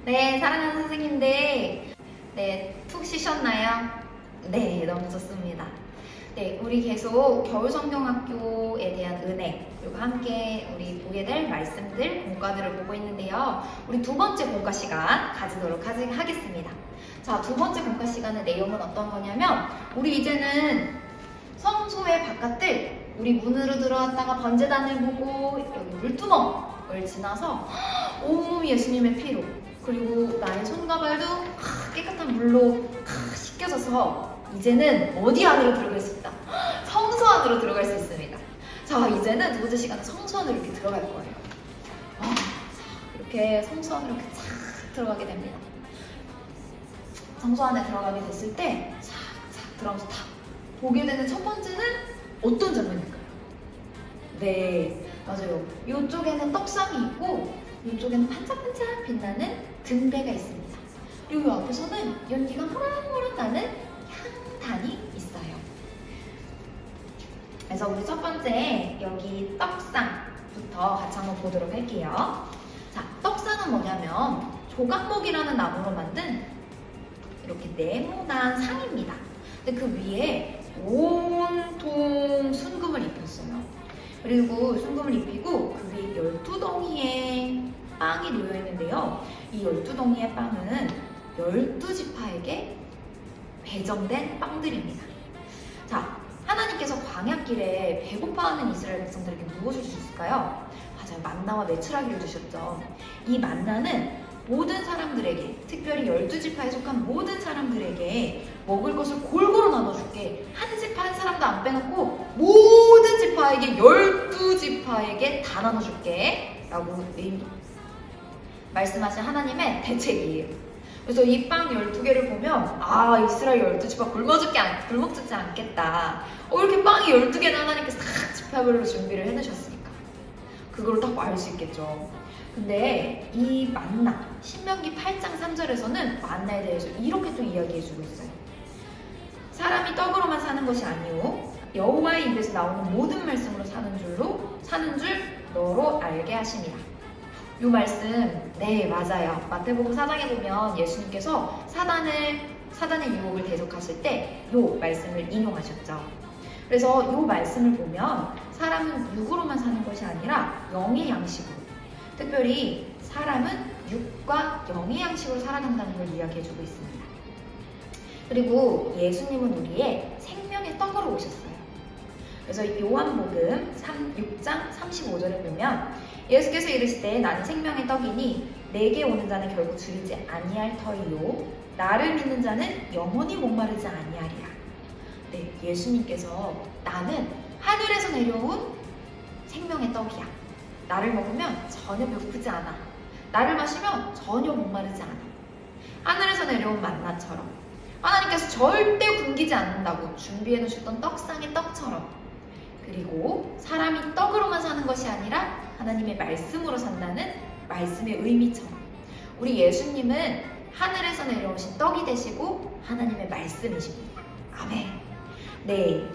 네, 사랑하는 선생님들. 네, 푹 쉬셨나요? 네, 너무 좋습니다. 네, 우리 계속 겨울성경학교에 대한 은혜, 그리고 함께 우리 보게 될 말씀들, 공과들을 보고 있는데요. 우리 두 번째 공과 시간 가지도록 하겠습니다. 자, 두 번째 공과 시간의 내용은 어떤 거냐면, 우리 이제는 성소의 바깥을 우리 문으로 들어왔다가 번제단을 보고 여기 물두멍을 지나서 온몸이 예수님의 피로, 그리고 나의 손과 발도 깨끗한 물로 씻겨져서 이제는 어디 안으로 들어갈 수 있다? 성소 안으로 들어갈 수 있습니다. 자, 이제는 두 번째 시간에 성소 안으로 이렇게 들어갈 거예요. 이렇게 성소 안으로 이렇게 착 들어가게 됩니다. 성소 안에 들어가게 됐을 때 착 들어가면서 탁 보게 되는 첫 번째는 어떤 장면일까요? 네, 맞아요. 이쪽에는 떡상이 있고 이쪽에는 반짝반짝 빛나는 등대가 있습니다. 그리고 이 앞에서는 연기가 모락모락 나는 향단이 있어요. 그래서 우리 첫 번째 여기 떡상부터 같이 한번 보도록 할게요. 자, 떡상은 뭐냐면 조각목이라는 나무로 만든 이렇게 네모난 상입니다. 근데 그 위에 온통 순금을 입혔어요. 그리고 순금을 입히고 그 위에 12덩이의 빵이 놓여 있는데요. 이 12덩이의 빵은 12지파에게 배정된 빵들입니다. 자, 하나님께서 광야길에 배고파하는 이스라엘 백성들에게 무엇을 주셨을까요? 맞아요. 만나와 메추라기를 주셨죠. 이 만나는 모든 사람들에게, 특별히 12지파에 속한 모든 사람들에게 먹을 것을 골고루 나눠줄게. 한 지파 한 사람도 안 빼놓고 모든 지파에게 12지파에게 다 나눠줄게 라고 말씀하신 하나님의 대책이에요. 그래서 이 빵 12개를 보면 이스라엘 12지파 굶어 죽지 않겠다. 이렇게 빵이 12개나 하나님께서 다 지파별로 준비를 해놓으셨으니까 그걸 딱 알 수 있겠죠. 근데 이 만나, 신명기 8장 3절에서는 만나에 대해서 이렇게 또 이야기해주고 있어요. 사람이 떡으로만 사는 것이 아니오 여호와의 입에서 나오는 모든 말씀으로 사는 줄 너로 알게 하심이라. 이 말씀, 네, 맞아요. 마태복음 4장에 보면 예수님께서 사단의 유혹을 대적하실 때 이 말씀을 인용하셨죠. 그래서 이 말씀을 보면 사람은 육으로만 사는 것이 아니라 영의 양식으로, 특별히 사람은 육과 영의 양식으로 살아간다는 걸 이야기해주고 있습니다. 그리고 예수님은 우리의 생명의 떡으로 오셨어요. 그래서 요한복음 6장 35절에 보면 예수께서 이르시되 나는 생명의 떡이니 내게 오는 자는 결국 줄이지 아니할 터이요 나를 믿는 자는 영원히 목마르지 아니하리라. 네, 예수님께서 나는 하늘에서 내려온 생명의 떡이야. 나를 먹으면 전혀 배고프지 않아. 나를 마시면 전혀 목마르지 않아. 하늘에서 내려온 만나처럼 하나님께서 절대 굶기지 않는다고 준비해 놓으셨던 떡상의 떡처럼, 그리고 사람이 떡으로만 사는 것이 아니라 하나님의 말씀으로 산다는 말씀의 의미처럼 우리 예수님은 하늘에서 내려오신 떡이 되시고 하나님의 말씀이십니다. 아멘. 네.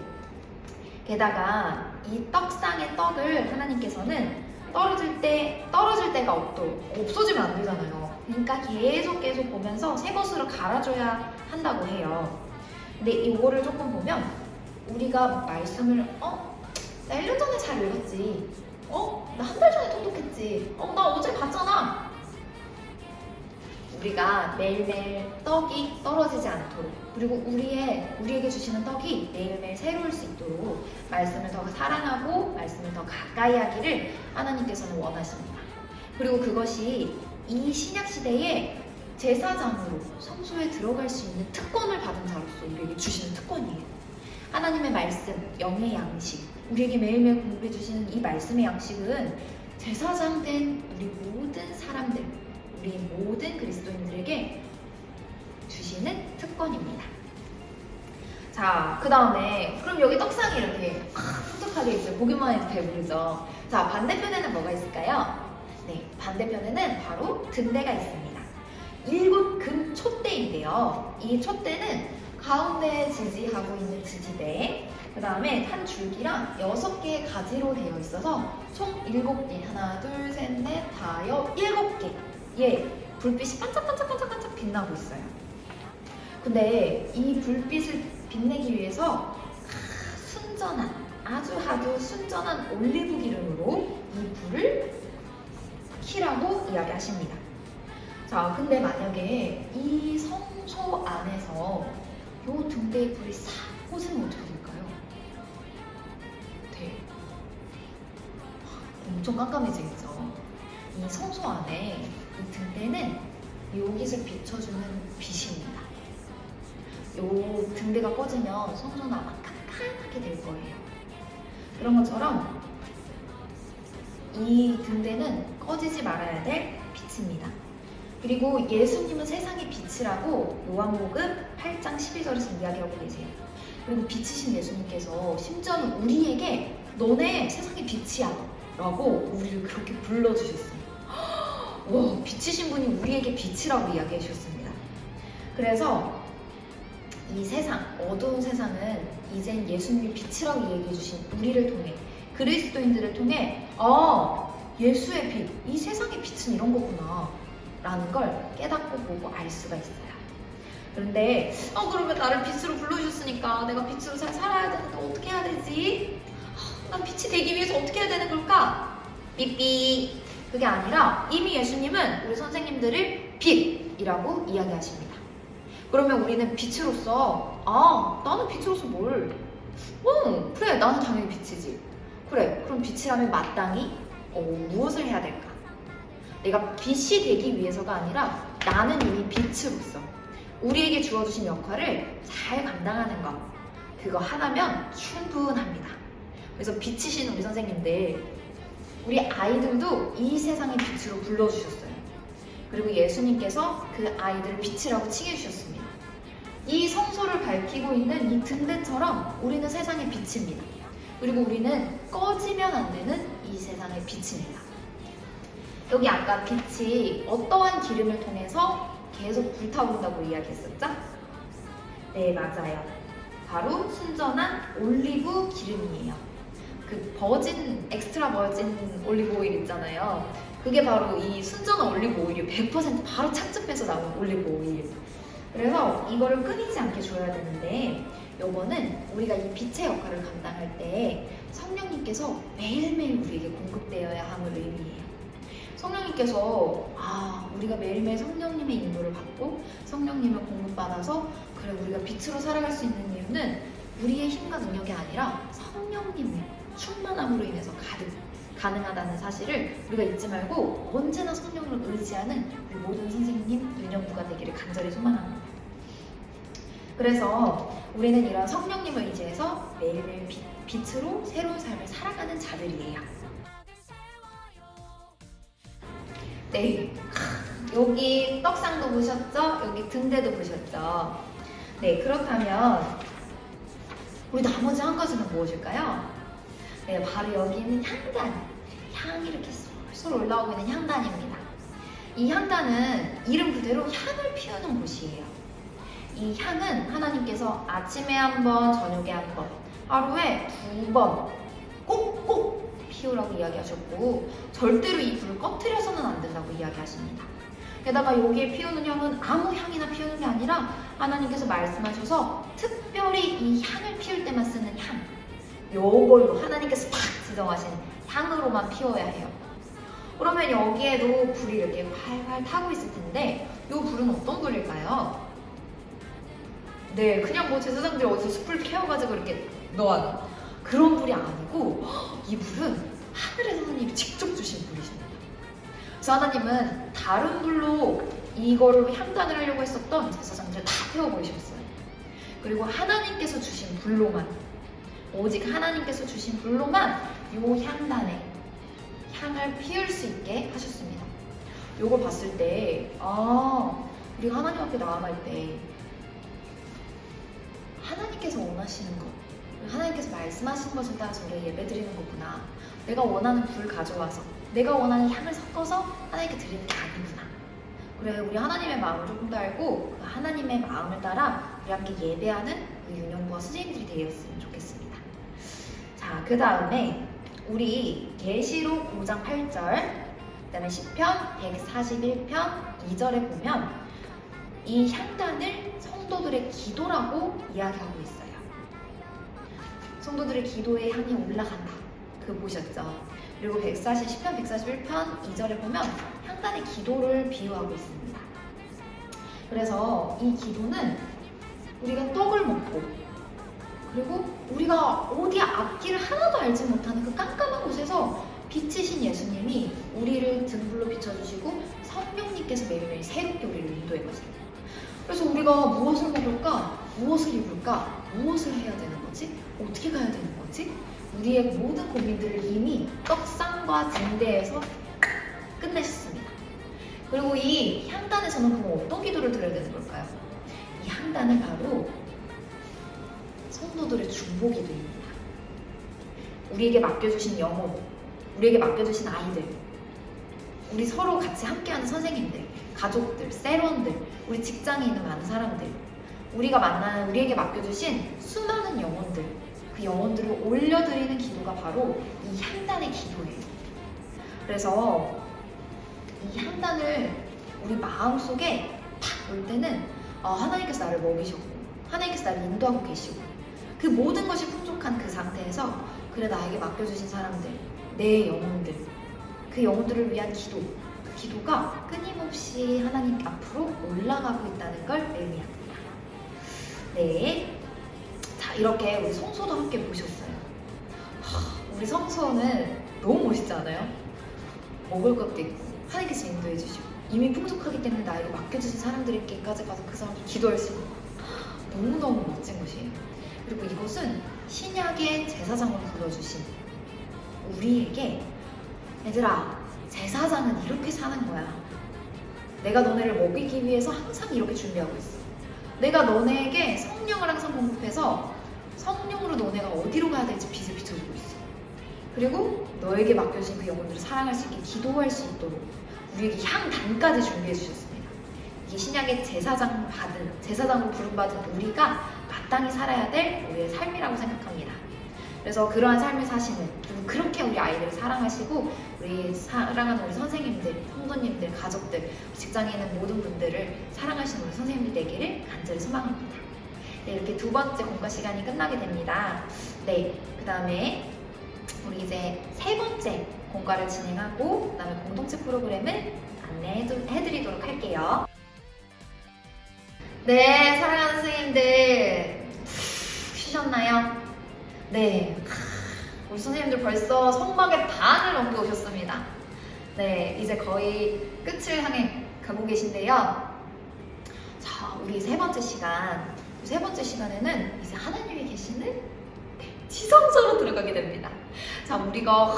게다가 이 떡상의 떡을 하나님께서는 떨어질 때가 없어지면 안 되잖아요. 그러니까 계속 보면서 새 것으로 갈아줘야 한다고 해요. 근데 이거를 조금 보면 우리가 말씀을 나 1년 전에 잘 읽었지. 나 한 달 전에 통독했지. 나 어제 봤잖아. 우리가 매일매일 떡이 떨어지지 않도록, 그리고 우리에게 주시는 떡이 매일매일 새로울 수 있도록 말씀을 더 사랑하고 말씀을 더 가까이 하기를 하나님께서는 원하십니다. 그리고 그것이 이 신약시대에 제사장으로 성소에 들어갈 수 있는 특권을 받은 자로서 우리에게 주시는 특권이에요. 하나님의 말씀, 영의 양식, 우리에게 매일매일 공부해 주시는 이 말씀의 양식은 제사장 된 우리 모든 사람들, 우리 모든 그리스도인들에게 주시는 특권입니다. 자, 그 다음에 그럼 여기 떡상이 이렇게 푸석하게 있어요. 보기만 해도 배부르죠. 자, 반대편에는 뭐가 있을까요? 네, 반대편에는 바로 등대가 있습니다. 7금 촛대인데요. 이 촛대는 가운데에 지지하고 있는 지지대, 그 다음에 한 줄기랑 6개의 가지로 되어 있어서 총 7개, 하나, 둘, 셋, 넷, 다, 7개 예, 불빛이 반짝반짝반짝반짝 빛나고 있어요. 근데 이 불빛을 빛내기 위해서 순전한, 아주 순전한 올리브 기름으로 이 불을 키라고 이야기하십니다. 자, 근데 만약에 이 성소 안에서 요 등대에 불이 싹 꽂으면 어떻게 될까요? 네. 엄청 깜깜해지겠죠. 이 성소 안에 이 등대는 여깃을 비춰주는 빛입니다. 요 등대가 꺼지면 성소는 아마 깜깜하게 될 거예요. 그런 것처럼 이 등대는 꺼지지 말아야 될 빛입니다. 그리고 예수님은 세상의 빛이라고 요한복음 8장 12절에서 이야기하고 계세요. 그리고 빛이신 예수님께서 심지어는 우리에게 너네 세상의 빛이야 라고 우리를 그렇게 불러주셨어요. 와, 빛이신 분이 우리에게 빛이라고 이야기해 주셨습니다. 그래서 이 세상, 어두운 세상은 이젠 예수님이 빛이라고 이야기해 주신 우리를 통해, 그리스도인들을 통해 예수의 빛, 이 세상의 빛은 이런 거구나 라는 걸 깨닫고 보고 알 수가 있어요. 그런데 그러면 나를 빛으로 불러주셨으니까 내가 빛으로 잘 살아야 되는데 어떻게 해야 되지? 난 빛이 되기 위해서 어떻게 해야 되는 걸까? 삐삐. 그게 아니라 이미 예수님은 우리 선생님들을 빛이라고 이야기하십니다. 그러면 우리는 빛으로서 나는 빛으로서 뭘? 그래, 나는 당연히 빛이지. 그래, 그럼 빛이라면 마땅히 무엇을 해야 될까? 내가 빛이 되기 위해서가 아니라 나는 이미 빛으로서 우리에게 주어주신 역할을 잘 감당하는 것, 그거 하나면 충분합니다. 그래서 빛이신 우리 선생님들, 우리 아이들도 이 세상의 빛으로 불러주셨어요. 그리고 예수님께서 그 아이들을 빛이라고 칭해주셨습니다. 이 성소를 밝히고 있는 이 등대처럼 우리는 세상의 빛입니다. 그리고 우리는 꺼지면 안 되는 이 세상의 빛입니다. 여기 아까 빛이 어떠한 기름을 통해서 계속 불타오른다고 이야기했었죠? 네, 맞아요. 바로 순전한 올리브 기름이에요. 그 엑스트라 버진 올리브 오일 있잖아요. 그게 바로 이 순전한 올리브 오일이 100% 바로 착즙해서 나온 올리브 오일. 그래서 이거를 끊이지 않게 줘야 되는데, 요거는 우리가 이 빛의 역할을 감당할 때 성령님께서 매일매일 우리에게 공급되어야 함을 의미해요. 성령님께서 우리가 매일매일 성령님의 인도를 받고 성령님을 공급받아서 그래 우리가 빛으로 살아갈 수 있는 이유는 우리의 힘과 능력이 아니라 성령님의 충만함으로 인해서 가능하다는 사실을 우리가 잊지 말고 언제나 성령을 의지하는 우리 모든 선생님, 유년부가 되기를 간절히 소망합니다. 그래서 우리는 이런 성령님을 의지해서 매일매일 빛으로 새로운 삶을 살아가는 자들이에요. 네, 여기 떡상도 보셨죠? 여기 등대도 보셨죠? 네, 그렇다면 우리 나머지 한 가지는 무엇일까요? 네, 바로 여기 있는 향단, 향이 이렇게 쏠쏠 올라오고 있는 향단입니다. 이 향단은 이름 그대로 향을 피우는 곳이에요. 이 향은 하나님께서 아침에 한 번, 저녁에 한 번, 하루에 2번 꼭꼭 피우라고 이야기하셨고 절대로 이 불을 꺼트려서는 안 된다고 이야기하십니다. 게다가 여기에 피우는 향은 아무 향이나 피우는 게 아니라 하나님께서 말씀하셔서 특별히 이 향을 피울 때만 쓰는 향, 요걸로 하나님께서 딱 지정하신 향으로만 피워야 해요. 그러면 여기에도 불이 이렇게 활활 타고 있을 텐데 이 불은 어떤 불일까요? 네, 그냥 뭐 제사장들이 어디서 숯불 캐어가지고 이렇게 놓아놓은 그런 불이 아니고 이 불은 하늘에서 하나님이 직접 주신 불이십니다. 그래서 하나님은 다른 불로 이거를 향단을 하려고 했었던 제사장들을 다 태워버리셨어요. 그리고 하나님께서 주신 불로만, 오직 하나님께서 주신 불로만 요 향단에 향을 피울 수 있게 하셨습니다. 요걸 봤을 때 우리가 하나님 앞에 나아갈 때 하나님께서 원하시는 것, 하나님께서 말씀하시는 것을 따라서 우리가 예배드리는 거구나. 내가 원하는 불 가져와서 내가 원하는 향을 섞어서 하나님께 드리는 게 아니구나. 그래, 우리 하나님의 마음을 조금 더 알고 그 하나님의 마음을 따라 우리 함께 예배하는 그 유년부와 선생님들이 되었으면 좋겠습니다. 자, 그 다음에 우리 계시록 5장 8절 그다음에 시편 141편 2절에 보면 이 향단을 성도들의 기도라고 이야기하고 있어요. 성도들의 기도에 향이 올라간다. 그거 보셨죠? 그리고 10편 141편 2절에 보면 향단의 기도를 비유하고 있습니다. 그래서 이 기도는 우리가 떡을 먹고 그리고 우리가 어디 앞길을 하나도 알지 못하는 그 깜깜한 곳에서 빛이신 예수님이 우리를 등불로 비춰주시고 성령님께서 매일매일 새롭게 우리를 인도해가세요. 그래서 우리가 무엇을 먹을까? 무엇을 입을까? 무엇을 해야 되는 거지? 어떻게 가야 되는 거지? 우리의 모든 고민들을 이미 떡상과 증대에서 끝내셨습니다. 그리고 이 향단에서는 그럼 어떤 기도를 드려야 되는 걸까요? 이 향단은 바로 성도들의 중보 기도입니다. 우리에게 맡겨주신 영혼, 우리에게 맡겨주신 아이들, 우리 서로 같이 함께하는 선생님들, 가족들, 세런들, 우리 직장에 있는 많은 사람들, 우리가 만나는 우리에게 맡겨주신 수많은 영혼들, 그 영혼들을 올려드리는 기도가 바로 이 향단의 기도예요. 그래서 이 향단을 우리 마음속에 탁 올 때는 하나님께서 나를 먹이셨고 하나님께서 나를 인도하고 계시고 그 모든 것이 풍족한 그 상태에서 그래 나에게 맡겨주신 사람들, 내 영혼들, 그 영혼들을 위한 기도, 그 기도가 끊임없이 하나님 앞으로 올라가고 있다는 걸 의미합니다. 네, 자 이렇게 우리 성소도 함께 보셨어요. 우리 성소는 너무 멋있지 않아요? 먹을 것도 있고 하나님께서 인도해 주시고 이미 풍족하기 때문에 나에게 맡겨주신 사람들에게까지 가서 그 사람들 기도할 수 있는 너무너무 멋진 것이에요. 그리고 이것은 신약의 제사장으로 불러주신 우리에게 얘들아 제사장은 이렇게 사는 거야. 내가 너네를 먹이기 위해서 항상 이렇게 준비하고 있어. 내가 너네에게 성령을 항상 공급해서 성령으로 너네가 어디로 가야 될지 빛을 비춰주고 있어. 그리고 너에게 맡겨진 그 영혼들을 사랑할 수 있게 기도할 수 있도록 우리에게 향단까지 준비해 주셨습니다. 이게 신약의 제사장으로 부름받은 우리가 마땅히 살아야 될 우리의 삶이라고 생각합니다. 그래서 그러한 삶을 사시는, 그리고 그렇게 우리 아이들을 사랑하시고 우리 사랑하는 우리 선생님들, 성도님들, 가족들, 직장에 있는 모든 분들을 사랑하시는 우리 선생님들 되기를 간절히 소망합니다. 네, 이렇게 두 번째 공과 시간이 끝나게 됩니다. 네, 그 다음에 우리 이제 세 번째 공과를 진행하고 그 다음에 공동체 프로그램을 안내해드리도록 할게요. 네, 사랑하는 선생님들 쉬셨나요? 네, 우리 선생님들 벌써 성막의 반을 넘겨 오셨습니다. 네, 이제 거의 끝을 향해 가고 계신데요. 자, 우리 세 번째 시간에는 이제 하나님이 계시는 지성소로 들어가게 됩니다. 자, 우리가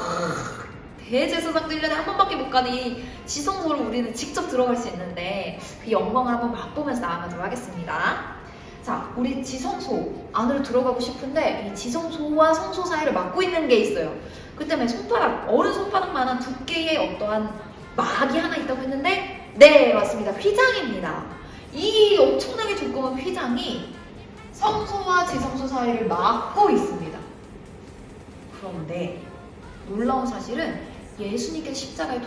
대제사장도 1년에 한 번밖에 못 가는 이 지성소로 우리는 직접 들어갈 수 있는데 그 영광을 한번 맛보면서 나아가도록 하겠습니다. 자, 우리 지성소 안으로 들어가고 싶은데 이 지성소와 성소 사이를 막고 있는 게 있어요. 그 때문에 어른 손바닥만한 두께의 어떠한 막이 하나 있다고 했는데 네, 맞습니다. 휘장입니다. 이 엄청나게 두꺼운 휘장이 성소와 지성소 사이를 막고 있습니다. 그런데 놀라운 사실은 예수님께서 십자가에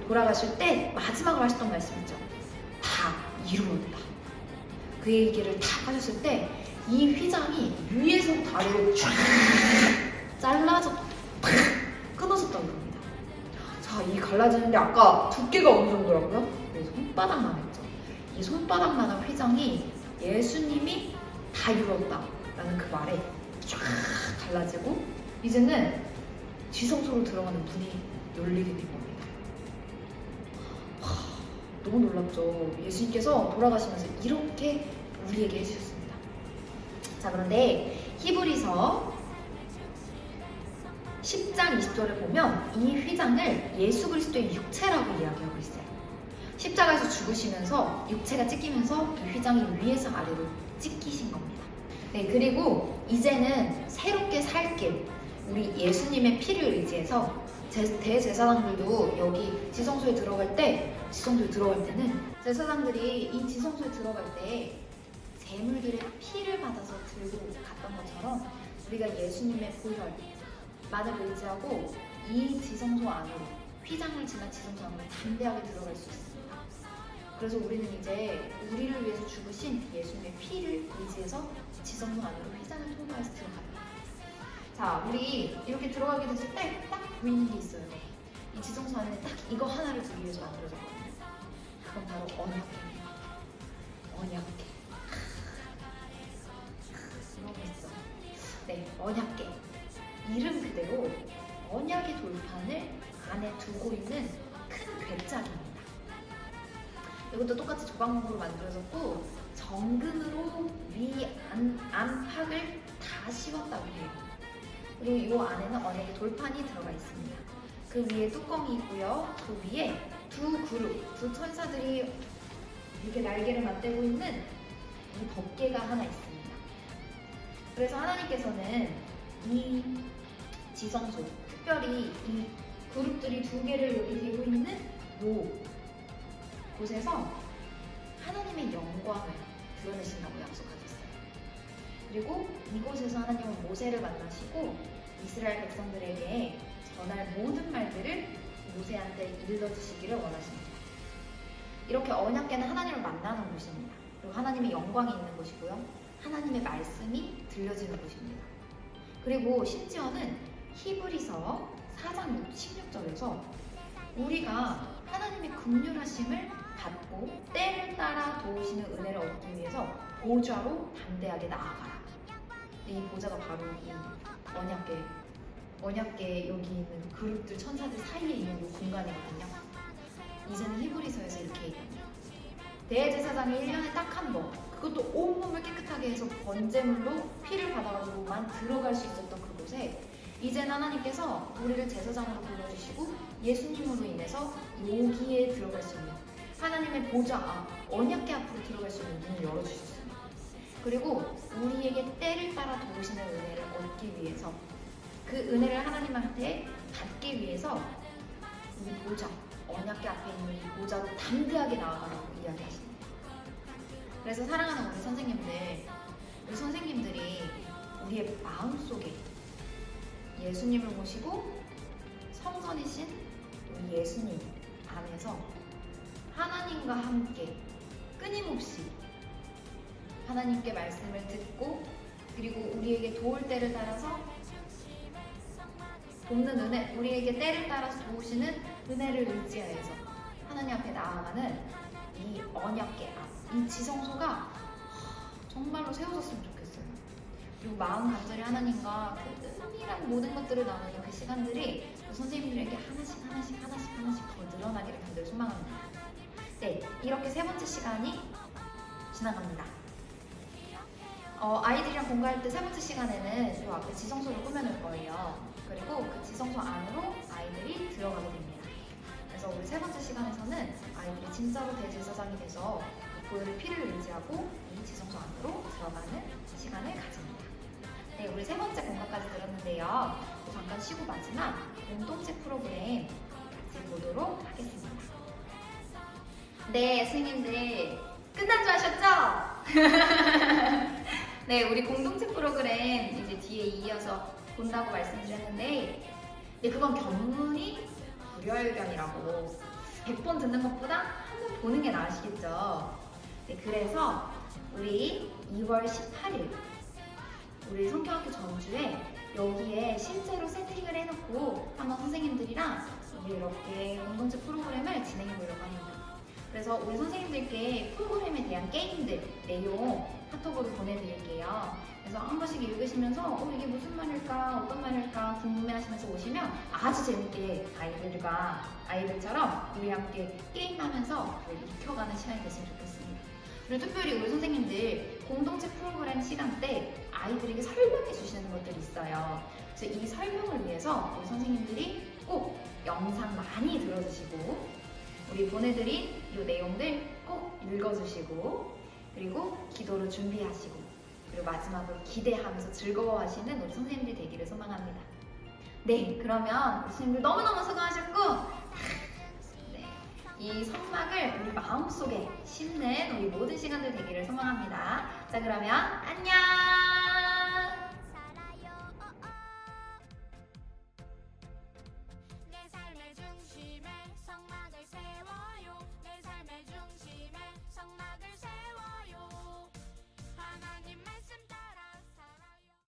돌아가실 때 마지막으로 하셨던 말씀 있죠. 다 이루었다. 그 얘기를 다 하셨을 때 이 휘장이 위에서부터 아래로 쫙 잘라져 끊어졌다고 합니다. 자, 이 갈라지는데 아까 두께가 어느 정도라고요? 네, 손바닥만 했죠. 이 손바닥만한 휘장이 예수님이 다 이루었다라는 그 말에 쫙 갈라지고 이제는 지성소로 들어가는 문이 열리게 된 겁니다. 너무 놀랍죠? 예수님께서 돌아가시면서 이렇게 우리에게 해주셨습니다. 자, 그런데 히브리서 10장 20절에 보면 이 휘장을 예수 그리스도의 육체라고 이야기하고 있어요. 십자가에서 죽으시면서 육체가 찢기면서 이 휘장이 위에서 아래로 찢기신 겁니다. 네, 그리고 이제는 새롭게 살 길, 우리 예수님의 피를 의지해서 대제사장들도 여기 지성소에 들어갈 때는 제사장들이 이 지성소에 들어갈 때 제물들의 피를 받아서 들고 갔던 것처럼 우리가 예수님의 보혈만을 의지하고 이 지성소 안으로 휘장을 지나 지성소 안으로 담대하게 들어갈 수 있습니다. 그래서 우리는 이제 우리를 위해서 죽으신 예수님의 피를 의지해서 지성소 안으로 휘장을 통과해서 들어갑니다. 자, 우리 이렇게 들어가게 됐을 때 딱 보이는 게 있어요. 이 지성소 안에 딱 이거 하나를 두기 위해서 만들어졌거든요. 그건 바로 언약궤입니다. 언약궤. 너무 있어. 네, 언약궤. 이름 그대로 언약의 돌판을 안에 두고 있는 큰 괴짝입니다. 이것도 똑같이 조각목으로 만들어졌고 정금으로 위 안팎을 다 씌웠다고 해요. 그리고 이 안에는 언약의 돌판이 들어가 있습니다. 그 위에 뚜껑이 있고요. 그 위에 두 그룹, 두 천사들이 이렇게 날개를 맞대고 있는 이 덮개가 하나 있습니다. 그래서 하나님께서는 이 지성소, 특별히 이 그룹들이 두 개를 여기 대고 있는 요 곳에서 하나님의 영광을 드러내신다고 약속하셨어요. 그리고 이곳에서 하나님은 모세를 만나시고 이스라엘 백성들에게 전할 모든 말들을 모세한테 일러주시기를 원하십니다. 이렇게 언약궤는 하나님을 만나는 곳입니다. 그리고 하나님의 영광이 있는 곳이고요. 하나님의 말씀이 들려지는 곳입니다. 그리고 심지어는 히브리서 4장 16절에서 우리가 하나님의 긍휼하심을 받고 때를 따라 도우시는 은혜를 얻기 위해서 보좌로 담대하게 나아가라. 이 보좌가 바로 이 언약궤 여기 있는 그룹들 천사들 사이에 있는 이 공간이거든요. 이제는 히브리서에서 이렇게 얘기합니다. 대제사장이 1년에 딱 한 번, 그것도 온몸을 깨끗하게 해서 번제물로 피를 받아가지고만 들어갈 수 있었던 그곳에 이제는 하나님께서 우리를 제사장으로 불러주시고 예수님으로 인해서 여기에 들어갈 수 있는 하나님의 보좌 앞, 언약궤 앞으로 들어갈 수 있는 문을 열어주셨습니다. 그리고 우리에게 때를 따라 도우시는 은혜를 얻기 위해서 그 은혜를 하나님한테 받기 위해서 이 보좌, 언약궤 앞에 있는 이 보좌로 담대하게 나아가라고 이야기하십니다. 그래서 사랑하는 우리 선생님들이 우리의 마음속에 예수님을 모시고 성전이신 우리 예수님 안에서 하나님과 함께 끊임없이 하나님께 말씀을 듣고 그리고 우리에게 도울 때를 따라서 돕는 은혜, 우리에게 때를 따라서 도우시는 은혜를 의지하여서 하나님 앞에 나아가는 이 언약궤 앞, 이 지성소가 정말로 세워졌으면 좋겠어요. 그리고 마음 간절히 하나님과 그 은밀한 모든 것들을 나누는 그 시간들이 선생님들에게 하나씩 더 늘어나기를 간절히 소망합니다. 네, 이렇게 세 번째 시간이 지나갑니다. 아이들이랑 공부할 때 세 번째 시간에는 이 앞에 지성소를 꾸며놓을 거예요. 그리고 그 지성소 안으로 아이들이 들어가게 됩니다. 그래서 우리 세 번째 시간에서는 아이들이 진짜로 대제사장이 돼서 보혈의 피를 의지하고 이 지성소 안으로 들어가는 시간을 가집니다. 네, 우리 세 번째 공과까지 들었는데요. 잠깐 쉬고 마지막 공동체 프로그램 같이 보도록 하겠습니다. 네, 선생님들 끝난 줄 아셨죠? 네, 우리 공동체 프로그램 이제 뒤에 이어서 본다고 말씀드렸는데 그건 견문이 불여일견이라고 100번 듣는 것보다 한 번 보는 게 나으시겠죠. 네, 그래서 우리 2월 18일 우리 성경학교 전주에 여기에 실제로 세팅을 해놓고 한번 선생님들이랑 우리 이렇게 공동체 프로그램을 진행해 보려고 합니다. 그래서 우리 선생님들께 프로그램에 대한 게임들 내용 카톡으로 보내드릴게요. 그래서 한 번씩 읽으시면서 이게 무슨 말일까 어떤 말일까 궁금해하시면서 오시면 아주 재밌게 아이들처럼 우리 함께 게임하면서 익혀가는 시간이 됐으면 좋겠습니다. 그리고 특별히 우리 선생님들 공동체 프로그램 시간 때 아이들에게 설명해 주시는 것들이 있어요. 그래서 이 설명을 위해서 우리 선생님들이 꼭 영상 많이 들어주시고 우리 보내드린 이 내용들 꼭 읽어주시고 그리고 기도로 준비하시고 그리고 마지막으로 기대하면서 즐거워하시는 우리 선생님들 되기를 소망합니다. 네, 그러면 우리 선생님들 너무너무 수고하셨고 네, 이 성막을 우리 마음속에 심는 우리 모든 시간들 되기를 소망합니다. 자, 그러면 안녕!